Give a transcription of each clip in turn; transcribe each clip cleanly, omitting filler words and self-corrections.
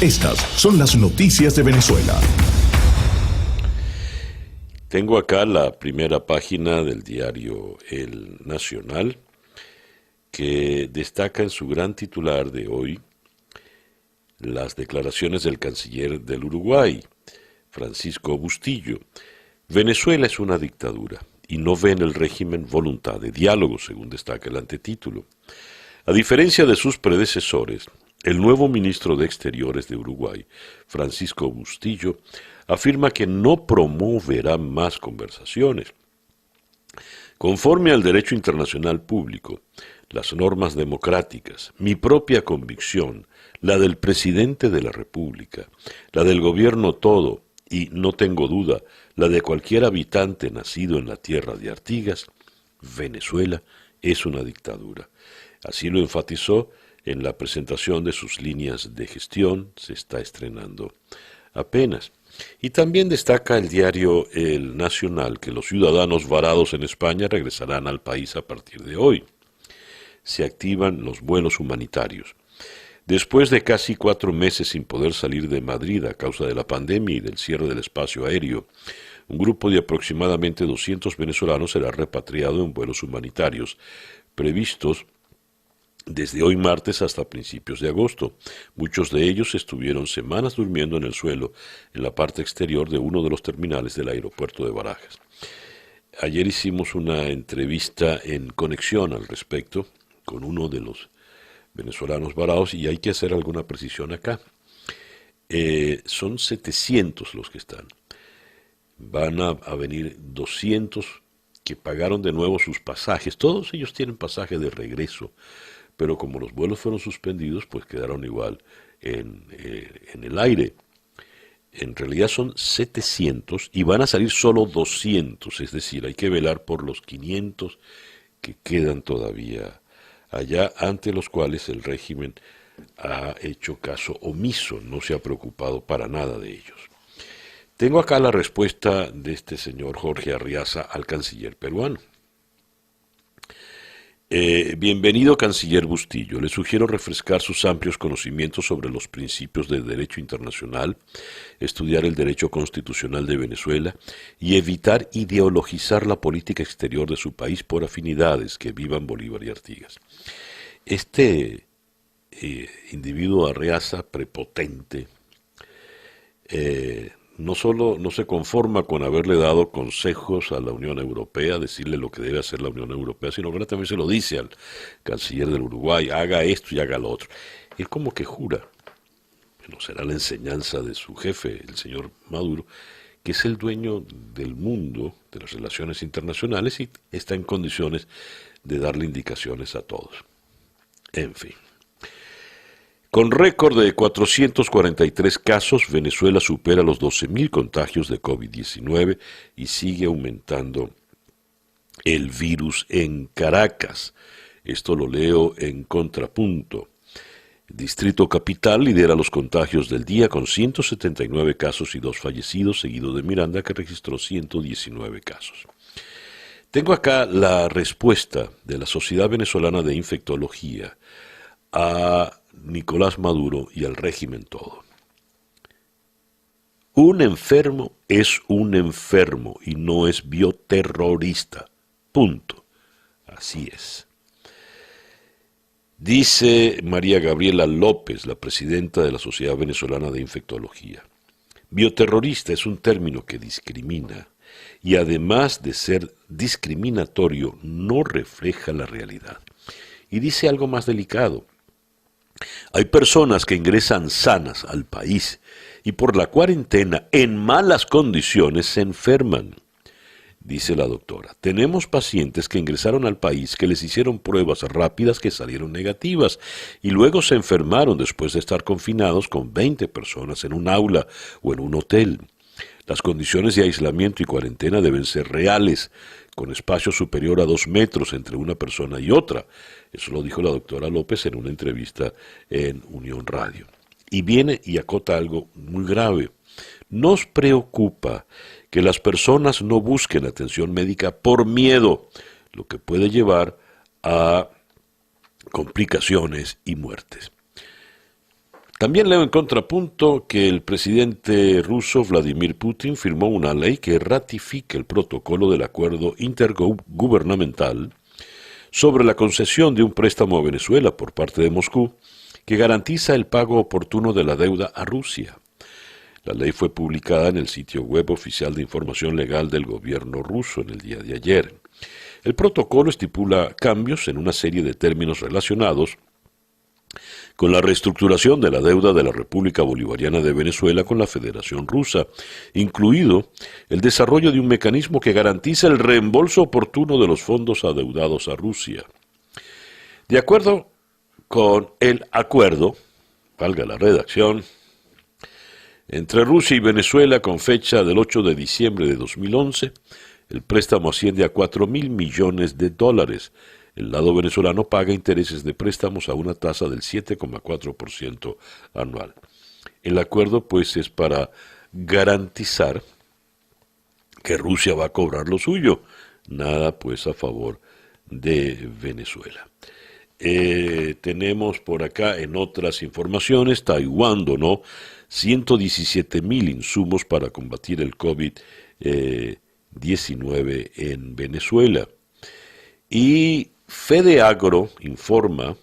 Estas son las noticias de Venezuela. Tengo acá la primera página del diario El Nacional, que destaca en su gran titular de hoy las declaraciones del canciller del Uruguay, Francisco Bustillo. Venezuela es una dictadura y no ve en el régimen voluntad de diálogo, según destaca el antetítulo. A diferencia de sus predecesores, el nuevo ministro de Exteriores de Uruguay, Francisco Bustillo, afirma que no promoverá más conversaciones. Conforme al derecho internacional público, las normas democráticas, mi propia convicción, la del presidente de la República, la del gobierno todo y, no tengo duda, la de cualquier habitante nacido en la tierra de Artigas, Venezuela es una dictadura. Así lo enfatizó en la presentación de sus líneas de gestión, se está estrenando apenas. Y también destaca el diario El Nacional que los ciudadanos varados en España regresarán al país a partir de hoy. Se activan los vuelos humanitarios. Después de casi 4 meses sin poder salir de Madrid a causa de la pandemia y del cierre del espacio aéreo, un grupo de aproximadamente 200 venezolanos será repatriado en vuelos humanitarios previstos desde hoy martes hasta principios de agosto. Muchos de ellos estuvieron semanas durmiendo en el suelo en la parte exterior de uno de los terminales del aeropuerto de Barajas. Ayer hicimos una entrevista en Conexión al respecto con uno de los venezolanos varados y hay que hacer alguna precisión acá. Son 700 los que están. Van a venir 200 que pagaron de nuevo sus pasajes. Todos ellos tienen pasaje de regreso, pero como los vuelos fueron suspendidos, pues quedaron igual en el aire. En realidad son 700 y van a salir solo 200, es decir, hay que velar por los 500 que quedan todavía allá, ante los cuales el régimen ha hecho caso omiso, no se ha preocupado para nada de ellos. Tengo acá la respuesta de este señor Jorge Arriaza al canciller peruano. Bienvenido, canciller Bustillo. Le sugiero refrescar sus amplios conocimientos sobre los principios del derecho internacional, estudiar el derecho constitucional de Venezuela y evitar ideologizar la política exterior de su país por afinidades. Que vivan Bolívar y Artigas. Este individuo Arriaza, prepotente, no solo no se conforma con haberle dado consejos a la Unión Europea, decirle lo que debe hacer la Unión Europea, sino que también se lo dice al canciller del Uruguay: haga esto y haga lo otro. Él como que jura, bueno, será la enseñanza de su jefe, el señor Maduro, que es el dueño del mundo, de las relaciones internacionales, y está en condiciones de darle indicaciones a todos. En fin. Con récord de 443 casos, Venezuela supera los 12.000 contagios de COVID-19 y sigue aumentando el virus en Caracas. Esto lo leo en Contrapunto. Distrito Capital lidera los contagios del día con 179 casos y 2 fallecidos, seguido de Miranda, que registró 119 casos. Tengo acá la respuesta de la Sociedad Venezolana de Infectología a Nicolás Maduro y al régimen todo. Un enfermo es un enfermo y no es bioterrorista. Punto. Así es. Dice María Gabriela López, la presidenta de la Sociedad Venezolana de Infectología: bioterrorista es un término que discrimina y, además de ser discriminatorio, no refleja la realidad. Y dice algo más delicado: hay personas que ingresan sanas al país y por la cuarentena en malas condiciones se enferman. Dice la doctora: tenemos pacientes que ingresaron al país que les hicieron pruebas rápidas que salieron negativas y luego se enfermaron después de estar confinados con 20 personas en un aula o en un hotel. Las condiciones de aislamiento y cuarentena deben ser reales, con espacio superior a 2 metros entre una persona y otra. Eso lo dijo la doctora López en una entrevista en Unión Radio. Y viene y acota algo muy grave. Nos preocupa que las personas no busquen atención médica por miedo, lo que puede llevar a complicaciones y muertes. También leo en contrapunto que el presidente ruso Vladimir Putin firmó una ley que ratifica el protocolo del acuerdo intergubernamental sobre la concesión de un préstamo a Venezuela por parte de Moscú, que garantiza el pago oportuno de la deuda a Rusia. La ley fue publicada en el sitio web oficial de información legal del gobierno ruso en el día de ayer. El protocolo estipula cambios en una serie de términos relacionados con la reestructuración de la deuda de la República Bolivariana de Venezuela con la Federación Rusa, incluido el desarrollo de un mecanismo que garantiza el reembolso oportuno de los fondos adeudados a Rusia. De acuerdo con el acuerdo, valga la redacción, entre Rusia y Venezuela con fecha del 8 de diciembre de 2011, el préstamo asciende a $4.000 millones. El lado venezolano paga intereses de préstamos a una tasa del 7,4% anual. El acuerdo, pues, es para garantizar que Rusia va a cobrar lo suyo. Nada, pues, a favor de Venezuela. Tenemos por acá en otras informaciones, Taiwán donó 117.000 insumos para combatir el COVID-19 en Venezuela. Y FedeAgro informa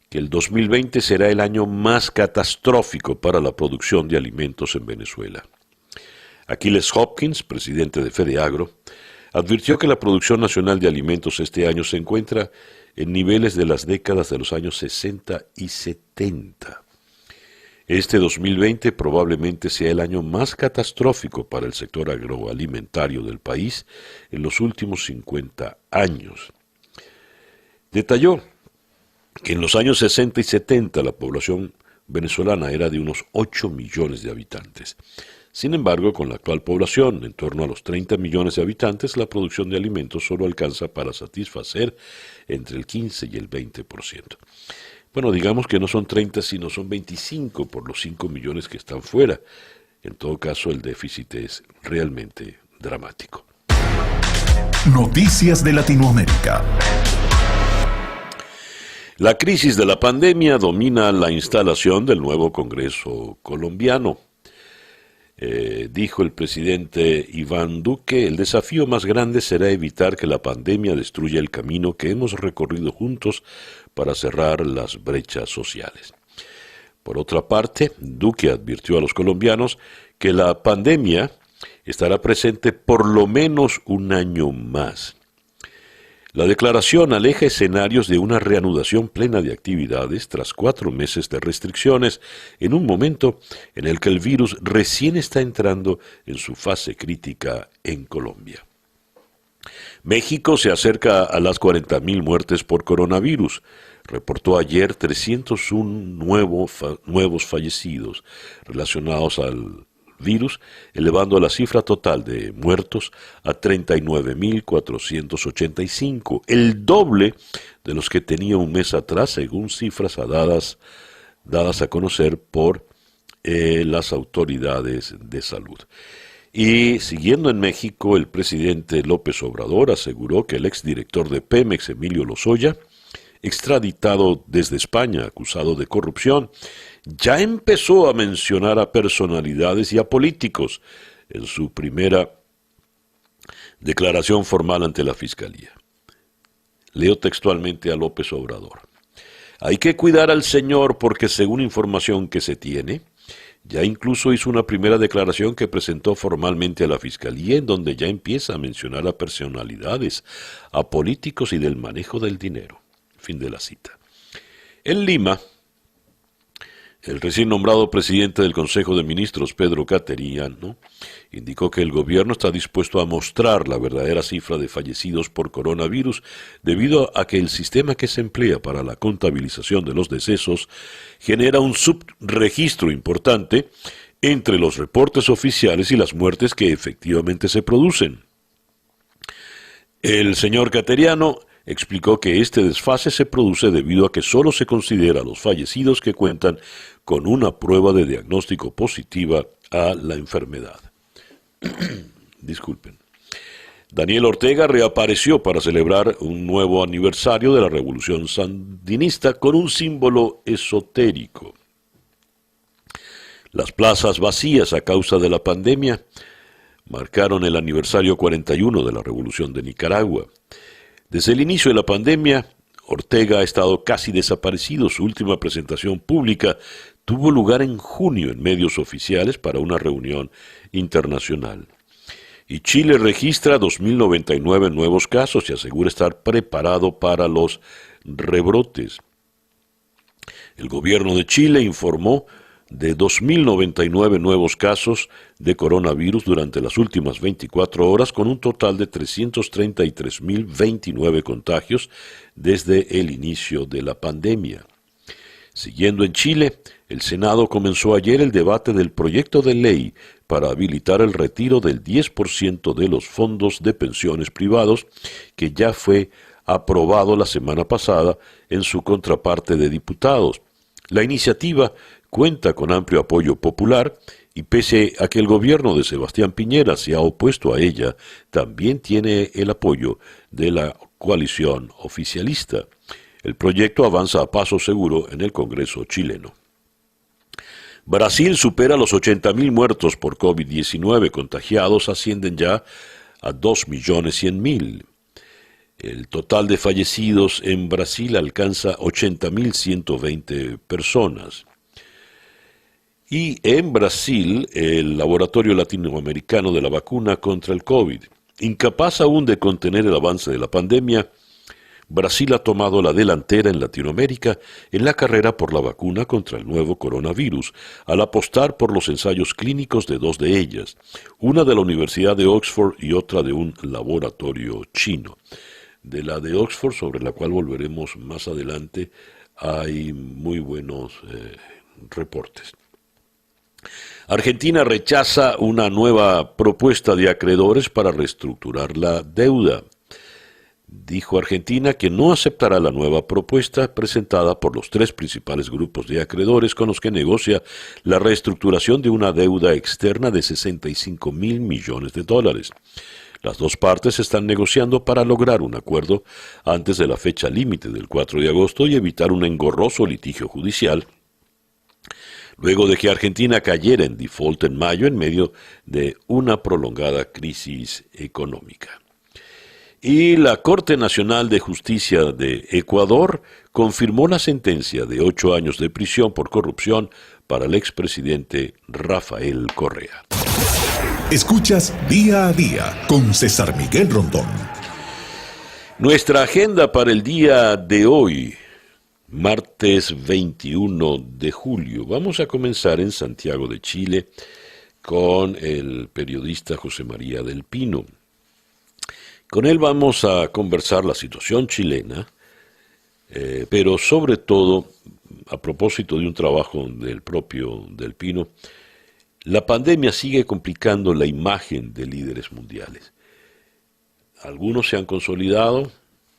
que el 2020 será el año más catastrófico para la producción de alimentos en Venezuela. Aquiles Hopkins, presidente de FedeAgro, advirtió que la producción nacional de alimentos este año se encuentra en niveles de las décadas de los años 60 y 70. Este 2020 probablemente sea el año más catastrófico para el sector agroalimentario del país en los últimos 50 años. Detalló que en los años 60 y 70 la población venezolana era de unos 8 millones de habitantes. Sin embargo, con la actual población, en torno a los 30 millones de habitantes, la producción de alimentos solo alcanza para satisfacer entre el 15 y el 20%. Bueno, digamos que no son 30, sino son 25 por los 5 millones que están fuera. En todo caso, el déficit es realmente dramático. Noticias de Latinoamérica. La crisis de la pandemia domina la instalación del nuevo Congreso colombiano. Dijo el presidente Iván Duque, el desafío más grande será evitar que la pandemia destruya el camino que hemos recorrido juntos para cerrar las brechas sociales. Por otra parte, Duque advirtió a los colombianos que la pandemia estará presente por lo menos un año más. La declaración aleja escenarios de una reanudación plena de actividades tras 4 meses de restricciones, en un momento en el que el virus recién está entrando en su fase crítica en Colombia. México se acerca a las 40.000 muertes por coronavirus. Reportó ayer 301 nuevos fallecidos relacionados al virus, elevando la cifra total de muertos a 39.485, el doble de los que tenía un mes atrás, según cifras dadas a conocer por las autoridades de salud. Y siguiendo en México, el presidente López Obrador aseguró que el exdirector de Pemex, Emilio Lozoya, extraditado desde España, acusado de corrupción, ya empezó a mencionar a personalidades y a políticos en su primera declaración formal ante la Fiscalía. Leo textualmente a López Obrador. Hay que cuidar al señor porque según información que se tiene, ya incluso hizo una primera declaración que presentó formalmente a la Fiscalía en donde ya empieza a mencionar a personalidades, a políticos y del manejo del dinero. Fin de la cita. En Lima, el recién nombrado presidente del Consejo de Ministros, Pedro Cateriano, indicó que el gobierno está dispuesto a mostrar la verdadera cifra de fallecidos por coronavirus debido a que el sistema que se emplea para la contabilización de los decesos genera un subregistro importante entre los reportes oficiales y las muertes que efectivamente se producen. El señor Cateriano explicó que este desfase se produce debido a que solo se considera a los fallecidos que cuentan con una prueba de diagnóstico positiva a la enfermedad. Disculpen. Daniel Ortega reapareció para celebrar un nuevo aniversario de la Revolución Sandinista con un símbolo esotérico. Las plazas vacías a causa de la pandemia marcaron el aniversario 41 de la Revolución de Nicaragua. Desde el inicio de la pandemia, Ortega ha estado casi desaparecido. Su última presentación pública tuvo lugar en junio en medios oficiales para una reunión internacional. Y Chile registra 2.099 nuevos casos y asegura estar preparado para los rebrotes. El gobierno de Chile informó de 2.099 nuevos casos de coronavirus durante las últimas 24 horas, con un total de 333.029 contagios desde el inicio de la pandemia. Siguiendo en Chile, el Senado comenzó ayer el debate del proyecto de ley para habilitar el retiro del 10% de los fondos de pensiones privados, que ya fue aprobado la semana pasada en su contraparte de diputados. La iniciativa cuenta con amplio apoyo popular y pese a que el gobierno de Sebastián Piñera se ha opuesto a ella, también tiene el apoyo de la coalición oficialista. El proyecto avanza a paso seguro en el Congreso chileno. Brasil supera los 80.000 muertos por COVID-19, contagiados ascienden ya a 2.100.000. El total de fallecidos en Brasil alcanza 80.120 personas. Y en Brasil, el Laboratorio Latinoamericano de la Vacuna contra el COVID, incapaz aún de contener el avance de la pandemia, Brasil ha tomado la delantera en Latinoamérica en la carrera por la vacuna contra el nuevo coronavirus, al apostar por los ensayos clínicos de dos de ellas, una de la Universidad de Oxford y otra de un laboratorio chino. De la de Oxford, sobre la cual volveremos más adelante, hay muy buenos reportes. Argentina rechaza una nueva propuesta de acreedores para reestructurar la deuda. Dijo Argentina que no aceptará la nueva propuesta presentada por los tres principales grupos de acreedores con los que negocia la reestructuración de una deuda externa de 65.000 millones de dólares. Las dos partes están negociando para lograr un acuerdo antes de la fecha límite del 4 de agosto y evitar un engorroso litigio judicial, luego de que Argentina cayera en default en mayo en medio de una prolongada crisis económica. Y la Corte Nacional de Justicia de Ecuador confirmó la sentencia de 8 años de prisión por corrupción para el expresidente Rafael Correa. Escuchas Día a Día con César Miguel Rondón. Nuestra agenda para el día de hoy, martes 21 de julio. Vamos a comenzar en Santiago de Chile con el periodista José María del Pino. Con él vamos a conversar la situación chilena, pero sobre todo, a propósito de un trabajo del propio Del Pino, la pandemia sigue complicando la imagen de líderes mundiales. Algunos se han consolidado,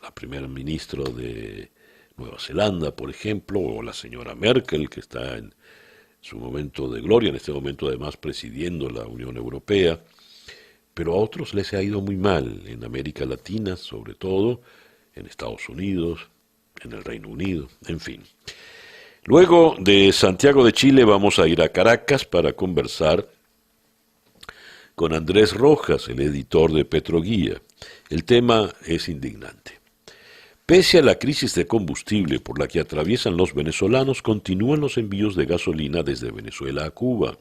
la primera ministra de Nueva Zelanda, por ejemplo, o la señora Merkel, que está en su momento de gloria, en este momento además presidiendo la Unión Europea, pero a otros les ha ido muy mal, en América Latina sobre todo, en Estados Unidos, en el Reino Unido, en fin. Luego de Santiago de Chile vamos a ir a Caracas para conversar con Andrés Rojas, el editor de Petroguía. El tema es indignante. Pese a la crisis de combustible por la que atraviesan los venezolanos, continúan los envíos de gasolina desde Venezuela a Cuba.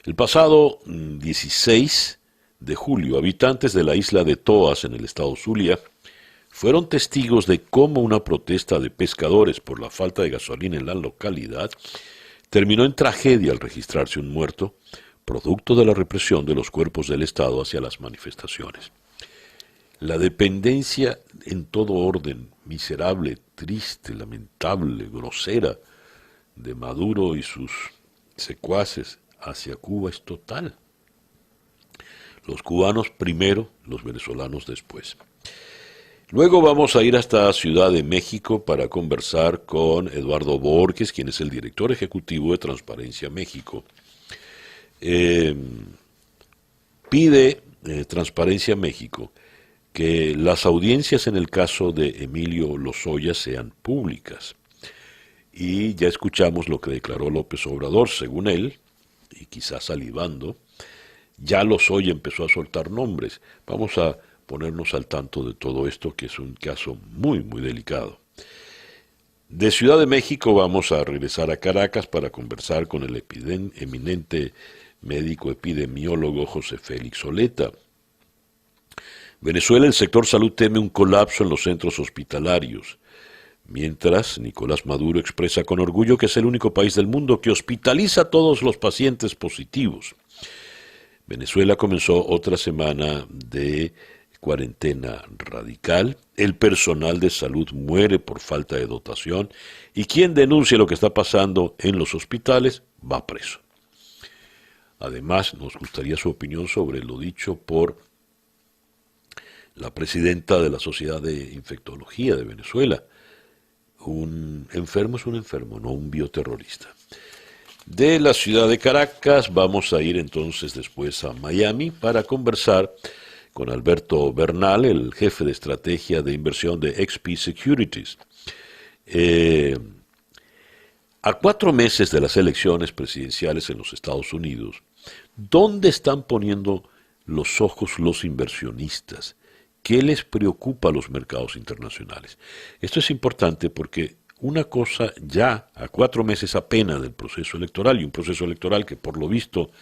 El pasado 16 de julio, habitantes de la isla de Toas, en el estado Zulia, fueron testigos de cómo una protesta de pescadores por la falta de gasolina en la localidad terminó en tragedia al registrarse un muerto, producto de la represión de los cuerpos del Estado hacia las manifestaciones. La dependencia en todo orden, miserable, triste, lamentable, grosera, de Maduro y sus secuaces hacia Cuba es total. Los cubanos primero, los venezolanos después. Luego vamos a ir hasta Ciudad de México para conversar con Eduardo Borges, quien es el director ejecutivo de Transparencia México. Pide Transparencia México que las audiencias en el caso de Emilio Lozoya sean públicas. y ya escuchamos lo que declaró López Obrador. Según él, y quizás salivando, ya Lozoya empezó a soltar nombres. Vamos a ponernos al tanto de todo esto, que es un caso muy, muy delicado. De Ciudad de México vamos a regresar a Caracas para conversar con el eminente médico epidemiólogo José Félix Oleta. Venezuela, el sector salud teme un colapso en los centros hospitalarios, mientras Nicolás Maduro expresa con orgullo que es el único país del mundo que hospitaliza a todos los pacientes positivos. Venezuela comenzó otra semana de cuarentena radical, el personal de salud muere por falta de dotación y quien denuncie lo que está pasando en los hospitales va preso. Además, nos gustaría su opinión sobre lo dicho por la presidenta de la Sociedad de Infectología de Venezuela. Un enfermo es un enfermo, no un bioterrorista. De la ciudad de Caracas vamos a ir entonces después a Miami para conversar con Alberto Bernal, el jefe de estrategia de inversión de XP Securities. A 4 meses de las elecciones presidenciales en los Estados Unidos, ¿dónde están poniendo los ojos los inversionistas? ¿Qué les preocupa a los mercados internacionales? Esto es importante porque una cosa ya a 4 meses apenas del proceso electoral, y un proceso electoral que por lo visto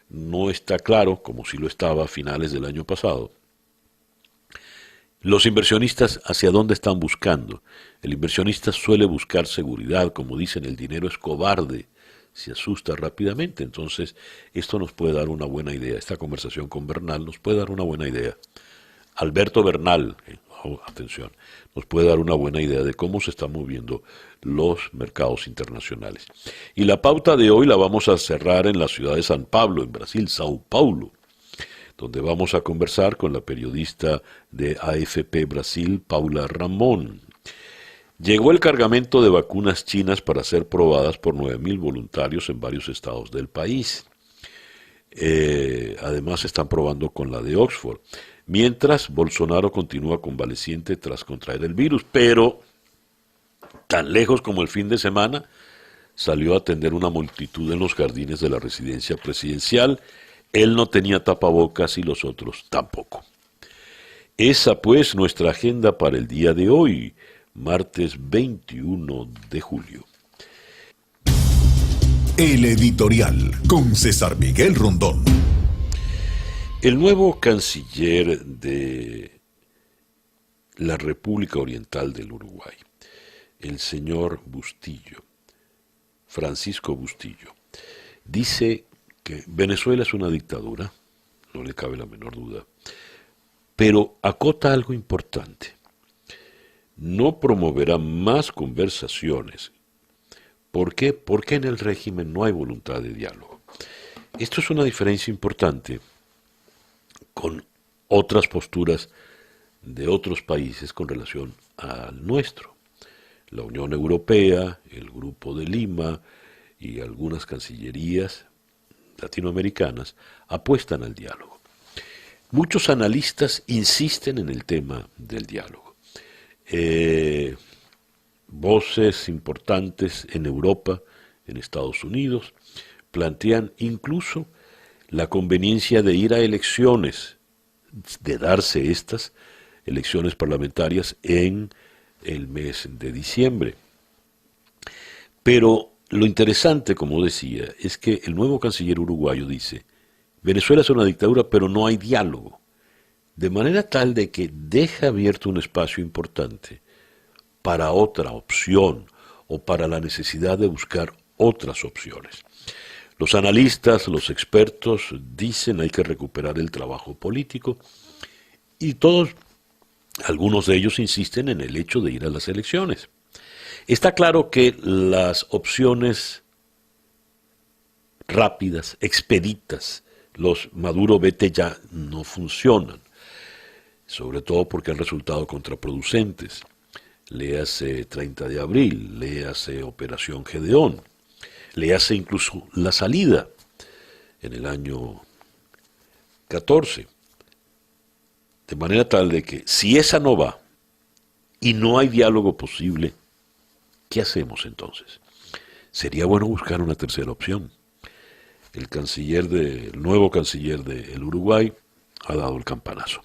no está claro, como si lo estaba a finales del año pasado. Los inversionistas, ¿hacia dónde están buscando? El inversionista suele buscar seguridad, como dicen, el dinero es cobarde, se asusta rápidamente. Entonces, esto nos puede dar una buena idea. Esta conversación con Bernal nos puede dar una buena idea. Alberto Bernal, atención, nos puede dar una buena idea de cómo se están moviendo los mercados internacionales. Y la pauta de hoy la vamos a cerrar en la ciudad de San Pablo, en Brasil, Sao Paulo, donde vamos a conversar con la periodista de AFP Brasil, Paula Ramón. Llegó el cargamento de vacunas chinas para ser probadas por 9.000 voluntarios en varios estados del país. Además están probando con la de Oxford. Mientras, Bolsonaro continúa convaleciente tras contraer el virus, pero tan lejos como el fin de semana, salió a atender una multitud en los jardines de la residencia presidencial. Él no tenía tapabocas y los otros tampoco. Esa pues nuestra agenda para el día de hoy, martes 21 de julio. El editorial con César Miguel Rondón. El nuevo canciller de la República Oriental del Uruguay, el señor Bustillo, Francisco Bustillo, dice que Venezuela es una dictadura, no le cabe la menor duda, pero acota algo importante. No promoverá más conversaciones. ¿Por qué? Porque en el régimen no hay voluntad de diálogo. Esto es una diferencia importante con otras posturas de otros países con relación al nuestro. La Unión Europea, el Grupo de Lima y algunas cancillerías latinoamericanas apuestan al diálogo. Muchos analistas insisten en el tema del diálogo. Voces importantes en Europa, en Estados Unidos, plantean incluso la conveniencia de ir a elecciones, de darse estas elecciones parlamentarias en el mes de diciembre. Pero lo interesante, como decía, es que el nuevo canciller uruguayo dice, Venezuela es una dictadura, pero no hay diálogo, de manera tal de que deja abierto un espacio importante para otra opción o para la necesidad de buscar otras opciones. Los analistas, los expertos dicen hay que recuperar el trabajo político y algunos de ellos insisten en el hecho de ir a las elecciones. Está claro que las opciones rápidas, expeditas, los Maduro vete ya no funcionan, sobre todo porque han resultado contraproducentes. Léase 30 de abril, léase Operación Gedeón, léase incluso la salida en el año 14. De manera tal de que si esa no va y no hay diálogo posible, ¿Qué hacemos entonces? Sería bueno buscar una tercera opción. El nuevo canciller del Uruguay ha dado el campanazo.